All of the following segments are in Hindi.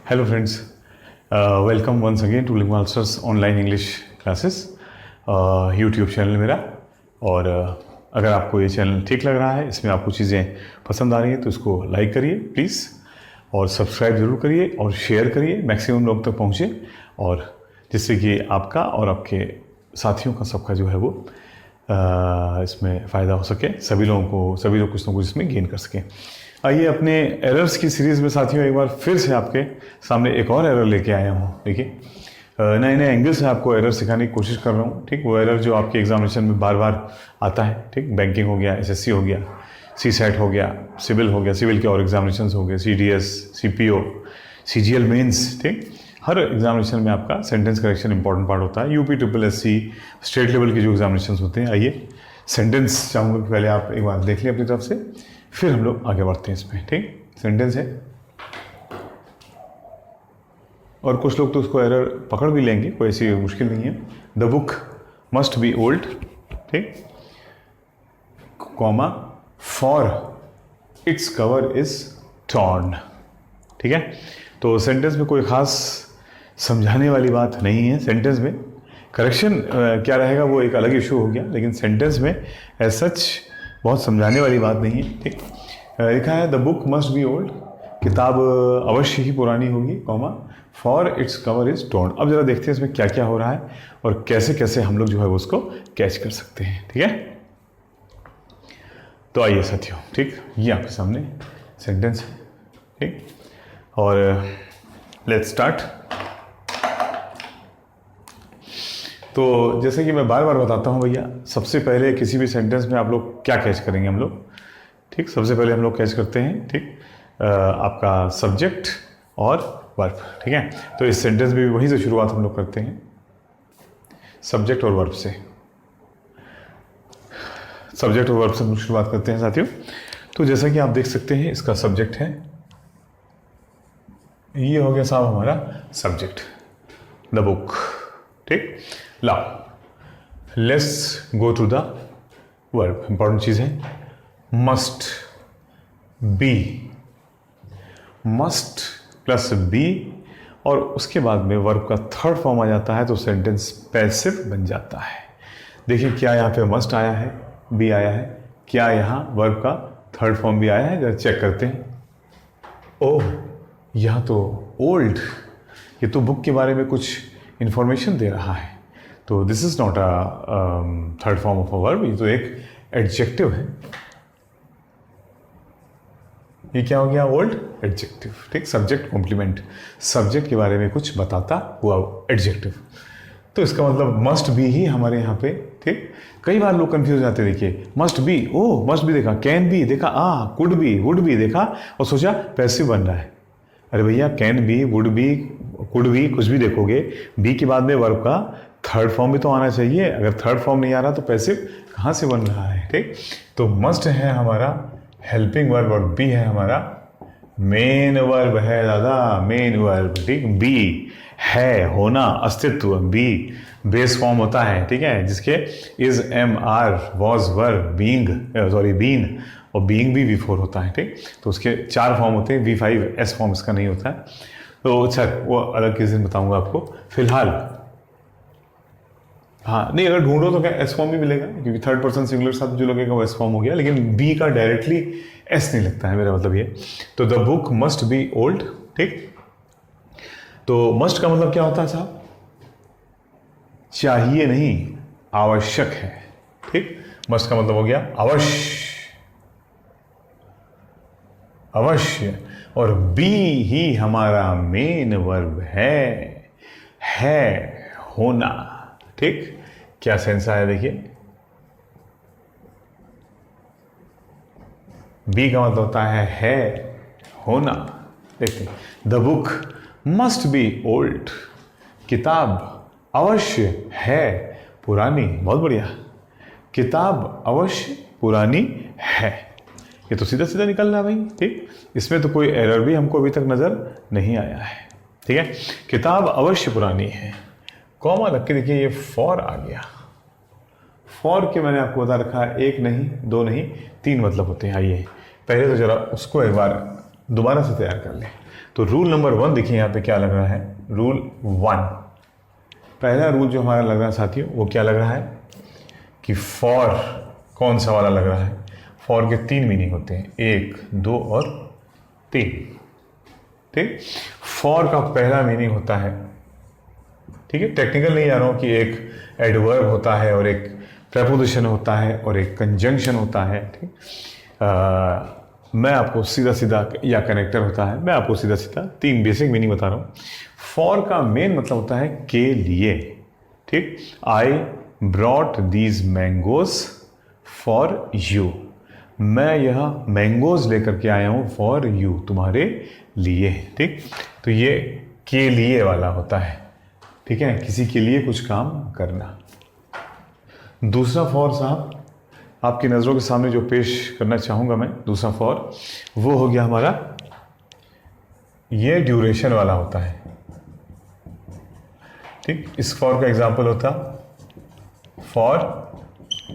Hello friends, welcome once again to Link Masters online English classes YouTube channel मेरा। और अगर आपको ये चैनल ठीक लग रहा है, इसमें आपको चीज़ें पसंद आ रही हैं तो इसको लाइक करिए प्लीज़, और सब्सक्राइब ज़रूर करिए और शेयर करिए, मैक्सिमम लोग तक पहुँचे, और जिससे कि आपका और आपके साथियों का सबका जो है वो इसमें फ़ायदा हो सके, सभी लोग कुछ ना कुछ इसमें गेन कर सकें। आइए अपने एरर्स की सीरीज़ में साथियों एक बार फिर से आपके सामने एक और एरर लेके आया हूँ। देखिए, नए नए एंगल से आपको एरर सिखाने की कोशिश कर रहा हूँ। ठीक, वो एरर जो आपके एग्जामिनेशन में बार बार आता है। ठीक, बैंकिंग हो गया, एसएससी हो गया, सीसेट हो गया, सिविल हो गया, सिविल के और एग्जामिनेशन हो गए, सीडीएस, सीपीओ, सीजीएल मेंस। ठीक, हर एग्जामिनेशन में आपका सेंटेंस करेक्शन इंपॉर्टेंट पार्ट होता है। UP triple SC state level के जो एग्जामिनेशन होते हैं। आइए सेंटेंस चाहूँगा कि पहले आप एक बार देख लें अपनी तरफ से, फिर हम लोग आगे बढ़ते हैं इसमें। ठीक, सेंटेंस है और कुछ लोग तो उसको एरर पकड़ भी लेंगे, कोई ऐसी मुश्किल नहीं है। The book must be old, ठीक, comma, for its cover is torn. ठीक है, तो सेंटेंस में कोई खास समझाने वाली बात नहीं है। सेंटेंस में करेक्शन क्या रहेगा वो एक अलग इशू हो गया, लेकिन सेंटेंस में एज सच बहुत समझाने वाली बात नहीं है। ठीक, लिखा है the book must be old, किताब अवश्य ही पुरानी होगी, comma, for its cover is torn. अब जरा देखते हैं इसमें क्या क्या हो रहा है और कैसे कैसे हम लोग जो है वो उसको कैच कर सकते हैं। ठीक है, तो आइए साथियों, ठीक, ये आपके सामने सेंटेंस है। ठीक, और लेट्स स्टार्ट। तो जैसे कि मैं बार बार बताता हूँ भैया, सबसे पहले किसी भी सेंटेंस में आप लोग क्या कैच करेंगे हम लोग। ठीक, सबसे पहले हम लोग कैच करते हैं, ठीक, आपका सब्जेक्ट और वर्ब। ठीक है, तो इस सेंटेंस में भी वहीं से शुरुआत हम लोग करते हैं, सब्जेक्ट और वर्ब से। सब्जेक्ट और वर्ब से हम लोग शुरुआत करते हैं साथियों। तो जैसा कि आप देख सकते हैं, इसका सब्जेक्ट है, ये हो गया साहब हमारा सब्जेक्ट, द बुक। ठीक, now let's go to the verb. Important चीज है, must be, must plus be, और उसके बाद में वर्ब का थर्ड फॉर्म आ जाता है तो सेंटेंस पैसिव बन जाता है। देखिए, क्या यहाँ पे मस्ट आया है, बी आया है, क्या यहाँ वर्ब का थर्ड फॉर्म भी आया है, जरा चेक करते हैं। ओह, यहाँ तो ओल्ड, ये तो बुक के बारे में कुछ इंफॉर्मेशन दे रहा है, तो this is not a third form of a verb, ये तो एक एडजेक्टिव है। ये क्या हो गया, ओल्ड एडजेक्टिव। ठीक, सब्जेक्ट कॉम्प्लीमेंट, सब्जेक्ट के बारे में कुछ बताता हुआ एडजेक्टिव, तो इसका मतलब मस्ट बी ही हमारे यहाँ पे। ठीक, कई बार लोग कंफ्यूज जाते हैं। देखिए, मस्ट बी, ओ मस्ट बी देखा, कैन बी देखा, कुड बी, वुड बी देखा, और सोचा पैसिव बन रहा है। अरे भैया, can be, would be, could be, कुछ भी देखोगे, बी के बाद में वर्ब का थर्ड फॉर्म भी तो आना चाहिए। अगर थर्ड फॉर्म नहीं आ रहा तो पैसिव कहाँ से बन रहा है। ठीक, तो मस्ट है हमारा हेल्पिंग वर्ब और बी है हमारा मेन वर्ब है दादा, मेन वर्ब। ठीक, बी है, होना, अस्तित्व, बी बेस फॉर्म होता है। ठीक है, जिसके is, am, are, was, were, being, sorry been, और बीइंग भी V4 होता है। ठीक, तो उसके 4 फॉर्म होते हैं, V5 S फॉर्म इसका नहीं होता है। तो अच्छा, वो अलग किसी दिन बताऊंगा आपको। फिलहाल हाँ, नहीं, अगर ढूंढो तो क्या एस फॉर्म भी मिलेगा, क्योंकि थर्ड पर्सन सिंगुलर साथ जो लगेगा वो एस फॉर्म हो गया, लेकिन बी का डायरेक्टली एस नहीं लगता है, मेरा मतलब ये। तो the book must be old. ठीक, तो मस्ट का मतलब क्या होता है साहब, चाहिए नहीं, आवश्यक है। ठीक, मस्ट का मतलब हो गया अवश्य, अवश्य, और बी ही हमारा मेन वर्ब है होना। ठीक, क्या सेंस आया देखिए, बी का मतलब होता है होना। देखते हैं, the book must be old, किताब अवश्य है पुरानी। बहुत बढ़िया, किताब अवश्य पुरानी है, ये तो सीधा सीधा निकल रहा है भाई। ठीक, इसमें तो कोई एरर भी हमको अभी तक नजर नहीं आया है। ठीक है, किताब अवश्य पुरानी है, कॉमा लग के देखिए ये फॉर आ गया। फॉर के मैंने आपको बता रखा है, एक नहीं, दो नहीं, 3 मतलब होते हैं। आइए पहले तो जरा उसको एक बार दोबारा से तैयार कर लें। तो रूल नंबर 1 देखिए यहाँ पे क्या लग रहा है, रूल 1। पहला रूल जो हमारा लग रहा है साथियों वो क्या लग रहा है कि फॉर, कौन सा वाला लग रहा है, फॉर के 3 मीनिंग होते हैं, 1, 2 और 3। ठीक, फॉर का पहला मीनिंग होता है, ठीक है, टेक्निकल नहीं जा रहा हूँ, कि एक एडवर्ब होता है और एक प्रेपोजिशन होता है और एक कंजंक्शन होता है। ठीक, मैं आपको सीधा सीधा, या कनेक्टर होता है, मैं आपको सीधा सीधा 3 बेसिक मीनिंग बता रहा हूँ। फॉर का मेन मतलब होता है के लिए। ठीक, I brought these mangoes for you, मैं यह मैंगोज लेकर के आया हूँ फॉर यू, तुम्हारे लिए। ठीक, तो ये के लिए वाला होता है, ठीक है, किसी के लिए कुछ काम करना। दूसरा फॉर साहब आपकी नज़रों के सामने जो पेश करना चाहूँगा मैं, दूसरा फॉर वो हो गया हमारा, ये ड्यूरेशन वाला होता है। ठीक, इस फॉर का एग्जाम्पल होता फॉर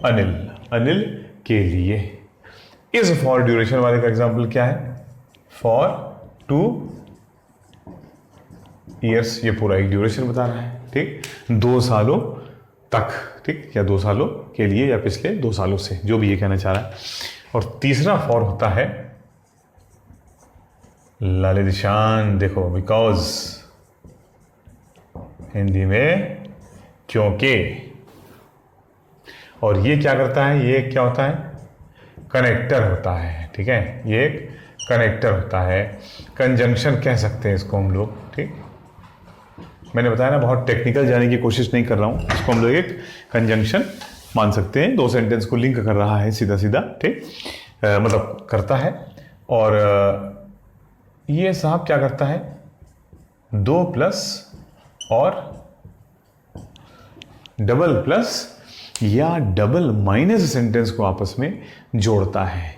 अनिल, अनिल के लिए। इस फॉर ड्यूरेशन वाले का एग्जाम्पल क्या है, फॉर 2 ईयर्स, ये पूरा एक ड्यूरेशन बता रहा है। ठीक, 2 सालों तक, ठीक, या 2 सालों के लिए, या पिछले 2 सालों से, जो भी ये कहना चाह रहा है। और तीसरा फॉर होता है लालिशान, देखो, बिकॉज, हिंदी में क्योंकि। और ये क्या करता है, ये क्या होता है, कनेक्टर होता है। ठीक है, ये एक कनेक्टर होता है, कंजंक्शन कह सकते हैं इसको हम लोग। ठीक, मैंने बताया ना, बहुत टेक्निकल जाने की कोशिश नहीं कर रहा हूँ, इसको हम लोग एक कंजंक्शन मान सकते हैं। 2 सेंटेंस को लिंक कर रहा है सीधा सीधा। ठीक, मतलब करता है। और ये साहब क्या करता है, 2 प्लस और डबल प्लस या डबल माइनस सेंटेंस को आपस में जोड़ता है।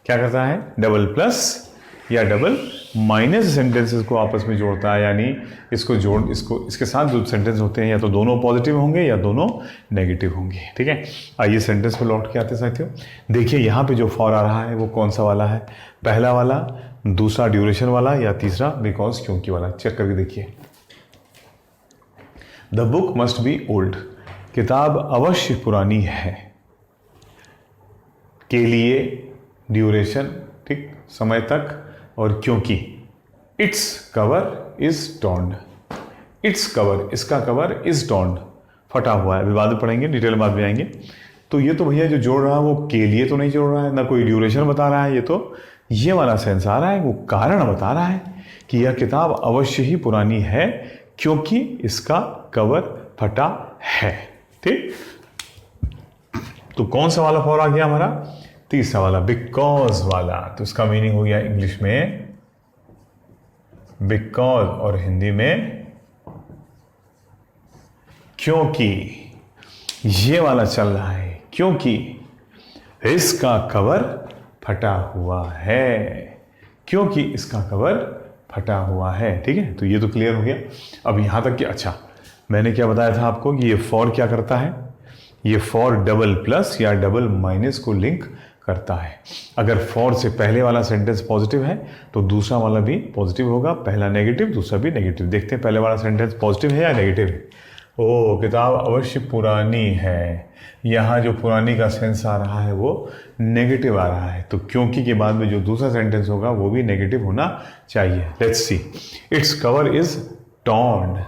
क्या करता है, डबल प्लस या डबल माइनस सेंटेंसेस को आपस में जोड़ता है, यानी इसके साथ जो सेंटेंस होते हैं, या तो दोनों पॉजिटिव होंगे या दोनों नेगेटिव होंगे। ठीक है, आइए सेंटेंस पे लौट के आते हैं साथियों। देखिए यहाँ पे जो फॉर आ रहा है वो कौन सा वाला है, पहला वाला, दूसरा ड्यूरेशन वाला, या तीसरा बिकॉज क्योंकि वाला। चेक करके देखिए। The book must be old, किताब अवश्य पुरानी है। के लिए ड्यूरेशन, ठीक, समय तक, और क्योंकि it's cover is torn, it's cover, इसका कवर इज टॉर्न, फटा हुआ है। अभी बाद में पढ़ेंगे, डिटेल बाद में आएंगे। तो ये तो भैया जो जोड़ रहा है वो के लिए तो नहीं जोड़ रहा है, ना कोई ड्यूरेशन बता रहा है, ये तो ये वाला सेंस आ रहा है, वो कारण बता रहा है कि यह किताब अवश्य ही पुरानी है क्योंकि इसका कवर फटा है। ठीक, तो कौन सा वाला फॉर आ गया हमारा, तीसरा वाला, बिकॉज वाला। तो इसका मीनिंग हो गया इंग्लिश में बिकॉज, और हिंदी में क्योंकि। ये वाला चल रहा है, क्योंकि इसका कवर फटा हुआ है, क्योंकि इसका कवर फटा हुआ है। ठीक है, तो ये तो क्लियर हो गया। अब यहां तक कि अच्छा, मैंने क्या बताया था आपको कि ये फॉर क्या करता है, ये फॉर डबल प्लस या डबल माइनस को लिंक करता है। अगर फॉर से पहले वाला सेंटेंस पॉजिटिव है तो दूसरा वाला भी पॉजिटिव होगा, पहला नेगेटिव, दूसरा भी नेगेटिव। देखते हैं पहले वाला सेंटेंस पॉजिटिव है या नेगेटिव है। ओ, किताब अवश्य पुरानी है, यहाँ जो पुरानी का सेंस आ रहा है वो नेगेटिव आ रहा है, तो क्योंकि के बाद में जो दूसरा सेंटेंस होगा वो भी नेगेटिव होना चाहिए। Let's see, it's cover is torn,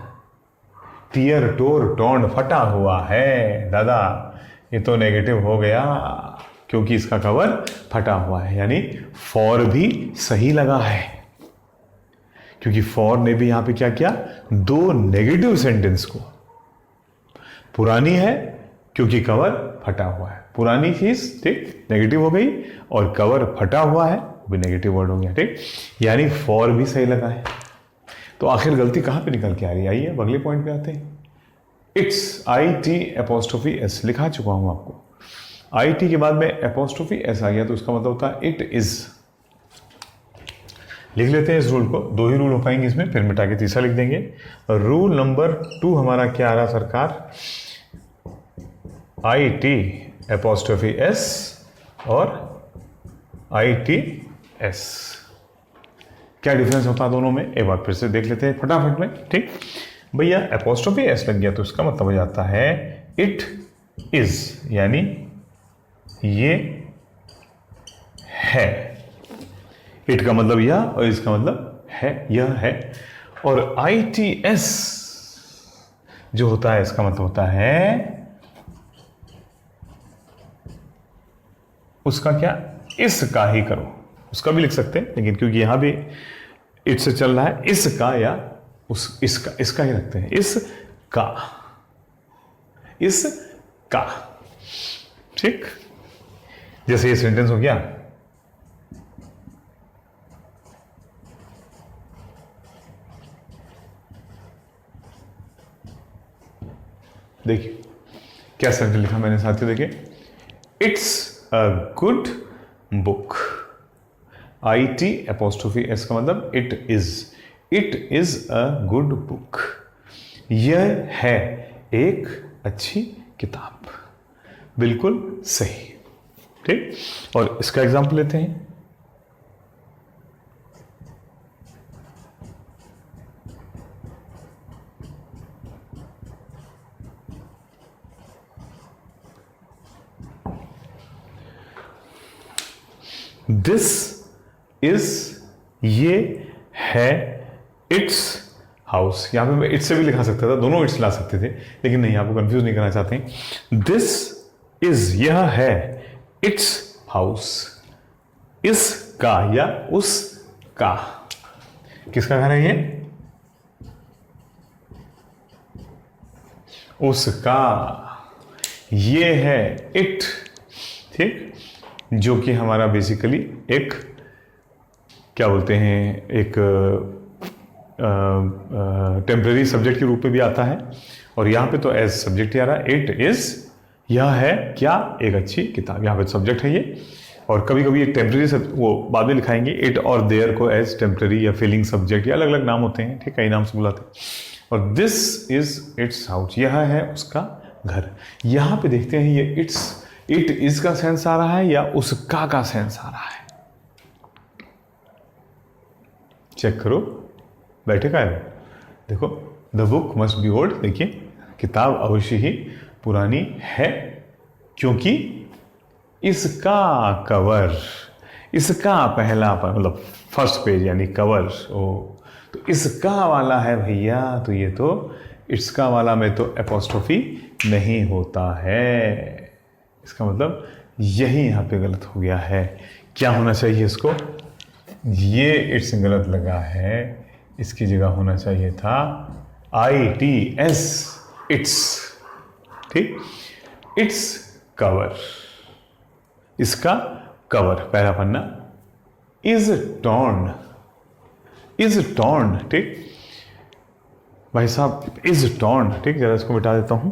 tear tore torn, फटा हुआ है। दादा ये तो नेगेटिव हो गया क्योंकि इसका कवर फटा हुआ है, यानी फॉर भी सही लगा है, क्योंकि फॉर ने भी यहां पे क्या किया, 2 नेगेटिव सेंटेंस को, पुरानी है क्योंकि कवर फटा हुआ है, पुरानी चीज, ठीक, नेगेटिव हो गई, और कवर फटा हुआ है वो भी नेगेटिव वर्ड हो गया। ठीक, यानी फॉर भी सही लगा है। तो आखिर गलती कहां पे निकल के आ रही है, आइए अब अगले पॉइंट पे आते हैं। इट्स IT' लिखा चुका हूं आपको, IT के बाद में एपोस्ट्रोफी S आ गया तो उसका मतलब होता है इट इज। लिख लेते हैं इस रूल को, 2 ही रूल हो पाएंगे इसमें, फिर मिटा के तीसरा लिख देंगे। रूल नंबर 2 हमारा क्या आ रहा सरकार, IT' और ITS। क्या डिफरेंस होता है दोनों में, एक बार फिर से देख लेते हैं फटाफट में। ठीक भैया, एपोस्ट्रोफी एस लग गया तो इसका मतलब हो जाता है इट इज, यानी ये है। इट का मतलब यह और इसका मतलब है, यह है। और ITS जो होता है इसका मतलब होता है उसका क्या, इसका ही करो। उसका भी लिख सकते हैं, लेकिन क्योंकि यहां भी इट से चल रहा है, इसका या उस इसका ही रखते हैं, इसका, इसका। ठीक, जैसे ये सेंटेंस हो गया, देखिए क्या सेंटेंस लिखा मैंने साथियों, देखिए, it's a good book. IT apostrophe S का मतलब it is a good book. यह है एक अच्छी किताब। बिल्कुल सही। ठीक, और इसका एग्जाम्पल लेते हैं। दिस इज, ये है इट्स हाउस। यहां पे मैं इट्स से भी लिखा सकता था, दोनों इट्स ला सकते थे, लेकिन नहीं, आपको कंफ्यूज नहीं करना चाहते। दिस इज, यह है इट्स हाउस, इसका या उसका। किसका घर है ये, उसका। ये है इट, ठीक, जो कि हमारा बेसिकली एक क्या बोलते हैं, एक टेम्पररी सब्जेक्ट के रूप में भी आता है, और यहाँ पे तो एज सब्जेक्ट ही आ रहा है। इट इज, यह है क्या, एक अच्छी किताब। यहाँ पे सब्जेक्ट है ये, और कभी कभी एक टेम्पररी वो बाद में लिखाएंगे, इट और देयर को एज टेम्पररी या फीलिंग सब्जेक्ट, या अलग अलग नाम होते हैं। ठीक, कई नाम से बुलाते हैं। और दिस इज इट्स हाउस, यह है उसका घर। यहाँ पे देखते हैं ये इट इज का सेंस आ रहा है या उसका का सेंस आ रहा है, चेक करो। बैठे का है, देखो, the book must be old. देखिए, किताब अवश्य ही पुरानी है, क्योंकि इसका कवर, इसका पहला मतलब फर्स्ट पेज यानी कवर, तो इसका वाला है भैया, तो ये तो इसका वाला में तो एपोस्ट्रोफी नहीं होता है। इसका मतलब यही यहाँ पे गलत हो गया है। क्या होना चाहिए इसको, ये इट्स गलत लगा है, इसकी जगह होना चाहिए था ITS, इट्स। ठीक, इट्स कवर, इसका कवर, पहला पन्ना। Is torn, is torn. ठीक भाई साहब, इज टॉर्न। ठीक, जरा इसको मिटा देता हूं।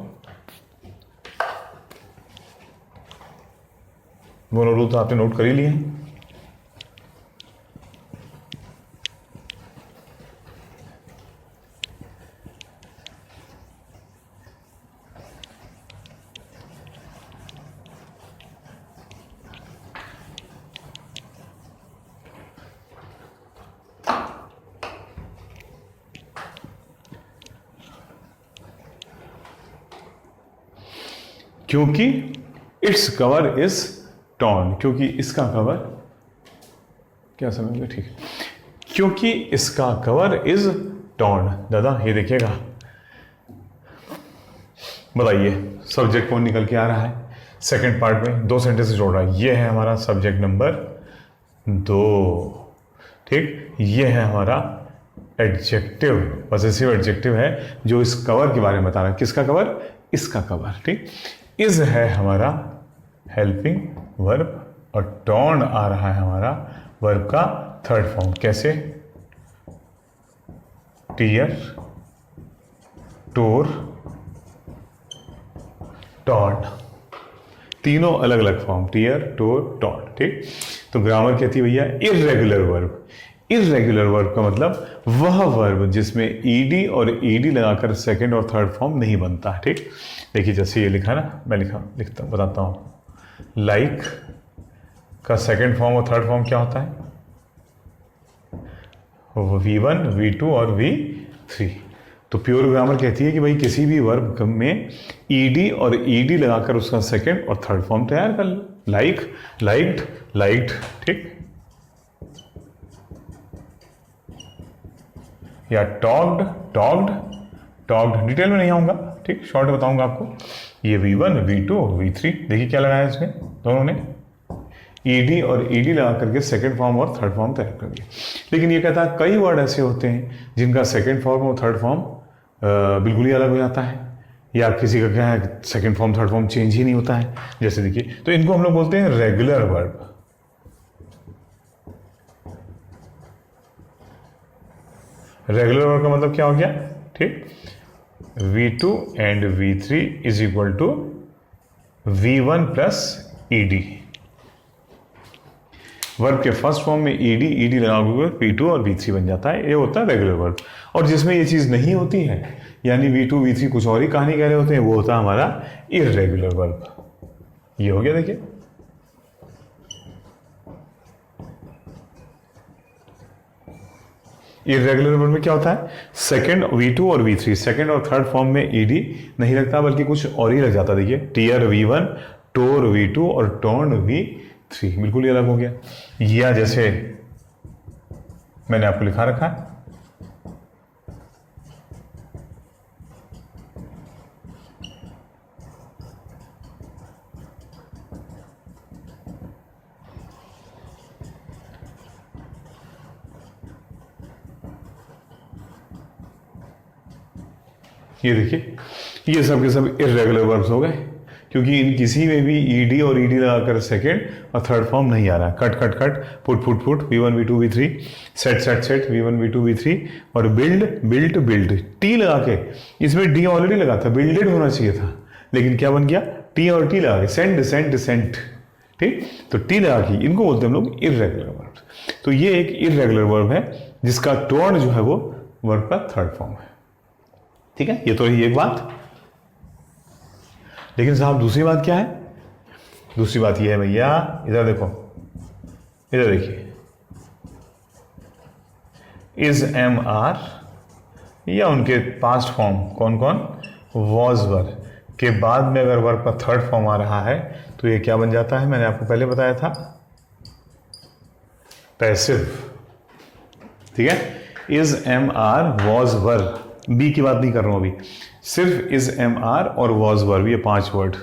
दोनों रूल तो आपने नोट कर ही लिए हैं। क्योंकि इट्स कवर इज टॉर्न, क्योंकि इसका कवर, क्या समझ गए, ठीक है, क्योंकि इसका कवर इज टॉर्न। दादा ये देखिएगा, बताइए सब्जेक्ट कौन निकल के आ रहा है, सेकंड पार्ट में दो सेंटेंस जोड़ रहा है। ये है हमारा सब्जेक्ट नंबर 2, ठीक, ये है हमारा एडजेक्टिव, पॉसेसिव एडजेक्टिव है, जो इस कवर के बारे में बता रहा है। किसका कवर, इसका कवर। ठीक, इज है हमारा हेल्पिंग वर्ब, और टॉर्न आ रहा है हमारा वर्ब का थर्ड फॉर्म। कैसे, टीयर, टोर, टॉर्न, तीनों अलग अलग फॉर्म, टीयर, टोर, टॉर्न। ठीक, तो ग्रामर कहती है भैया इर्रेगुलर वर्ब। इर्रेगुलर वर्ब का मतलब वह वर्ब जिसमें ईडी और ईडी लगाकर सेकंड और थर्ड फॉर्म नहीं बनता। ठीक, देखिए जैसे ये लिखा ना, मैं लिखता बताता हूं। लाइक का सेकंड फॉर्म और थर्ड फॉर्म क्या होता है, V1, V2 और V3। तो प्योर ग्रामर कहती है कि भाई किसी भी वर्ब में ईडी और ईडी लगाकर उसका सेकंड और थर्ड फॉर्म तैयार कर लो। लाइक, लाइक्ड, लाइक्ड, ठीक, या टॉक्ड, टॉक्ड, टॉक्ड। डिटेल में नहीं आऊंगा, ठीक, शॉर्ट बताऊंगा आपको। ये V1, V2, V3, देखिए क्या लगाया इसमें, दोनों ने ईडी और ईडी लगा करके सेकंड फॉर्म और थर्ड फॉर्म तैयार कर दिया। लेकिन ये कहता है कई वर्ड ऐसे होते हैं जिनका सेकंड फॉर्म और थर्ड फॉर्म बिल्कुल ही अलग हो जाता है, या किसी का क्या है second form third form change ही नहीं होता है। जैसे देखिए, तो इनको हम लोग बोलते हैं रेगुलर वर्ब। रेगुलर वर्ब का मतलब क्या हो गया, ठीक, V2 and V3 is equal to V1 plus ED. Verb के फर्स्ट फॉर्म में ईडी ईडी लगाओगे P2 और V3 बन जाता है, ये होता है रेगुलर वर्ब। और जिसमें ये चीज़ नहीं होती है, यानी V2 V3 कुछ और ही कहानी कह रहे होते हैं, वो होता है हमारा इर्रेगुलर वर्ब। ये हो गया, देखिए इर्रेगुलर वर्ब में क्या होता है, सेकंड V2 और V3 सेकंड और थर्ड फॉर्म में ईडी नहीं लगता बल्कि कुछ और ही लग जाता। देखिए टीयर V1, टोर V2 और टोर्न V3, बिल्कुल ही अलग हो गया। या जैसे मैंने आपको लिखा रखा है, ये देखिए, ये सब के सब इर्रेगुलर वर्ब्स हो गए, क्योंकि इन किसी में भी ईडी और ईडी लगाकर सेकंड और थर्ड फॉर्म नहीं आ रहा। Cut cut cut, put put put, V1 V2 V3, set set set, V1 V2 V3, और बिल्ड बिल्ट बिल्ड, टी लगा के, इसमें डी ऑलरेडी लगा था, बिल्डेड होना चाहिए था, लेकिन क्या बन गया, टी और टी लगा के, सेंड सेंट सेंट, ठीक, तो टी लगा के इनको बोलते हैं हम लोग इर्रेगुलर वर्ब। तो ये एक इर्रेगुलर वर्ब है जिसका टोन जो है वो वर्ब का थर्ड फॉर्म है, ठीक है। ये तो रही एक बात। लेकिन साहब दूसरी बात क्या है, दूसरी बात ये है भैया, इधर देखो, इधर देखिए, इज एम आर या उनके पास्ट फॉर्म कौन कौन, वॉज वर के बाद में अगर वर्ब का थर्ड फॉर्म आ रहा है तो ये क्या बन जाता है, मैंने आपको पहले बताया था, पैसिव, ठीक है। Is am are was were, be की बात नहीं कर रहा हूं अभी, सिर्फ इज एम आर और वॉज वर्ब, ये 5 वर्ड,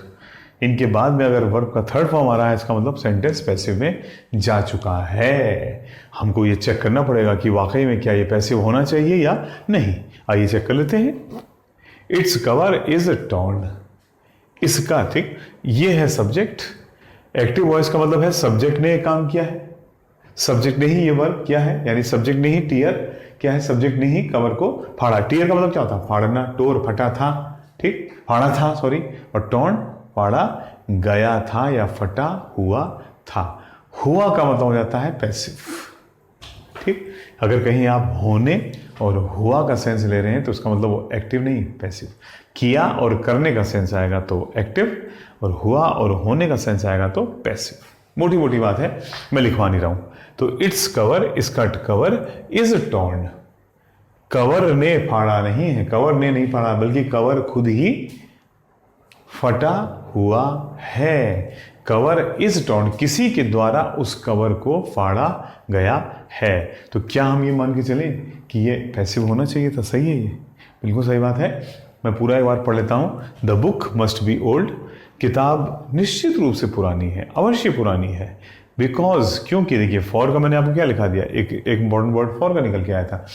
इनके बाद में अगर वर्ब का थर्ड फॉर्म आ रहा है इसका मतलब सेंटेंस पैसिव में जा चुका है। हमको ये चेक करना पड़ेगा कि वाकई में क्या ये पैसिव होना चाहिए या नहीं। आइए चेक कर लेते हैं। इट्स कवर इज टॉर्न, इसका, ठीक, ये है सब्जेक्ट। एक्टिव वॉइस का मतलब है सब्जेक्ट ने काम किया है, सब्जेक्ट ने ही ये वर्ब किया है, यानी सब्जेक्ट ने ही टीयर क्या है, सब्जेक्ट ने ही कवर को फाड़ा। टीयर का मतलब क्या होता है, फाड़ना, टोर फटा था, ठीक, फाड़ा था सॉरी, और टॉर्न फाड़ा गया था या फटा हुआ था। हुआ का मतलब हो जाता है पैसिव, ठीक। अगर कहीं आप होने और हुआ का सेंस ले रहे हैं तो उसका मतलब वो एक्टिव नहीं, पैसिव। किया और करने का सेंस आएगा तो एक्टिव, और हुआ और होने का सेंस आएगा तो पैसिव। मोटी मोटी बात है, मैं लिखवा नहीं रहा हूं। तो इट्स कवर, इसका कवर इज टॉर्न, कवर ने फाड़ा नहीं है, कवर ने नहीं फाड़ा बल्कि कवर खुद ही फटा हुआ है। कवर इज टॉर्न, किसी के द्वारा उस कवर को फाड़ा गया है। तो क्या हम ये मान के चलें कि ये पैसिव होना चाहिए था? सही है, ये बिल्कुल सही बात है। मैं पूरा एक बार पढ़ लेता हूं। The book must be old, किताब निश्चित रूप से पुरानी है, अवश्य पुरानी है। बिकॉज, क्योंकि, देखिए फॉर का मैंने आपको क्या लिखा दिया, एक इंपॉर्टेंट वर्ड फॉर का निकल के आया था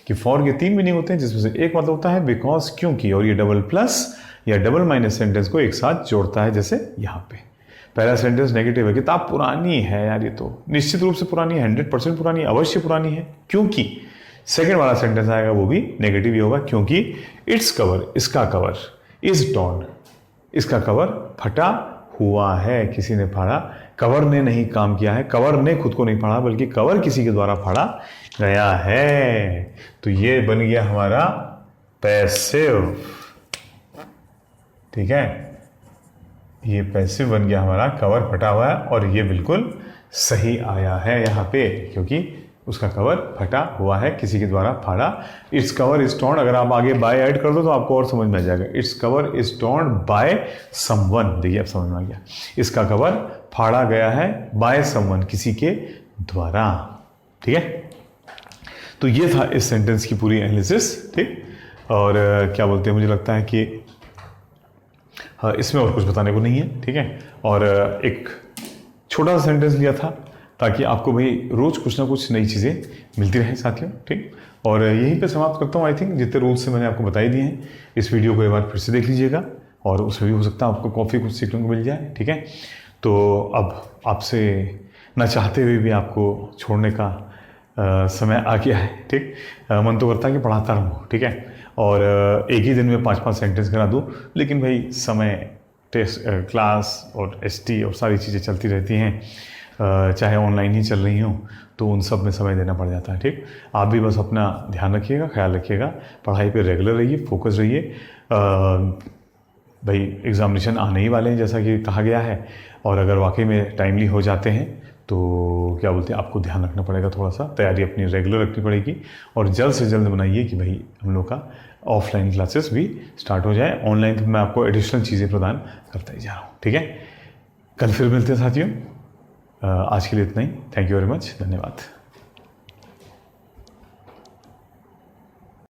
कि फॉर के 3 मीनिंग होते हैं, जिसमें से एक मतलब होता है बिकॉज, क्योंकि, और ये डबल प्लस या डबल माइनस सेंटेंस को एक साथ जोड़ता है। जैसे यहाँ पे पहला सेंटेंस नेगेटिव है, किताब पुरानी है यार, ये तो निश्चित रूप से पुरानी है, 100% पुरानी, अवश्य पुरानी है। क्योंकि सेकेंड वाला सेंटेंस आएगा वो भी नेगेटिव ही होगा, क्योंकि इट्स कवर, इसका कवर, इज टॉर्न, इसका कवर फटा हुआ है, किसी ने फाड़ा, कवर ने नहीं काम किया है, कवर ने खुद को नहीं फाड़ा बल्कि कवर किसी के द्वारा फाड़ा गया है। तो ये बन गया हमारा पैसिव, ठीक है, ये पैसिव बन गया हमारा, कवर फटा हुआ है, और ये बिल्कुल सही आया है यहाँ पे, क्योंकि उसका कवर फटा हुआ है, किसी के द्वारा फाड़ा। इट्स कवर इज टॉर्न, अगर आप आगे बाय ऐड कर दो तो आपको और समझ में आ जाएगा। It's cover is torn by someone, देखिए अब समझ में आ गया। इसका कवर फाड़ा गया है बाय समवन, किसी के द्वारा। ठीक है, तो ये था इस सेंटेंस की पूरी एनालिसिस। ठीक, और क्या बोलते हैं, मुझे लगता है कि इसमें और कुछ बताने को नहीं है। ठीक है, और एक छोटा सा सेंटेंस लिया था ताकि आपको भाई रोज कुछ ना कुछ नई चीज़ें मिलती रहे साथियों। ठीक, और यहीं पे समाप्त करता हूँ। आई थिंक जितने रूल्स से मैंने आपको बता ही दिए हैं, इस वीडियो को एक बार फिर से देख लीजिएगा और उसमें भी हो सकता है आपको कॉफ़ी कुछ सीखने को मिल जाए। ठीक है, तो अब आपसे ना चाहते हुए भी आपको छोड़ने का समय आ गया है। ठीक, मन तो करता है कि पढ़ाता रहूँ। ठीक है, और एक ही दिन में 5-5 सेंटेंस करा दूँ, लेकिन भाई समय, टेस्ट, क्लास और एसटी और सारी चीज़ें चलती रहती हैं, चाहे ऑनलाइन ही चल रही हों, तो उन सब में समय देना पड़ जाता है। ठीक, आप भी बस अपना ध्यान रखिएगा, ख्याल रखिएगा, पढ़ाई पे रेगुलर रहिए, फोकस रहिए। भाई एग्जामिनेशन आने ही वाले हैं जैसा कि कहा गया है, और अगर वाकई में टाइमली हो जाते हैं तो क्या बोलते हैं, आपको ध्यान रखना पड़ेगा, थोड़ा सा तैयारी अपनी रेगुलर रखनी पड़ेगी, और जल्द से जल्द बनाइए कि भाई हम लोग का ऑफलाइन क्लासेस भी स्टार्ट हो जाए। ऑनलाइन तो मैं आपको एडिशनल चीज़ें प्रदान करता ही जा रहा हूँ। ठीक है, कल फिर मिलते हैं साथियों। आज के लिए इतना ही। थैंक यू वेरी मच, धन्यवाद।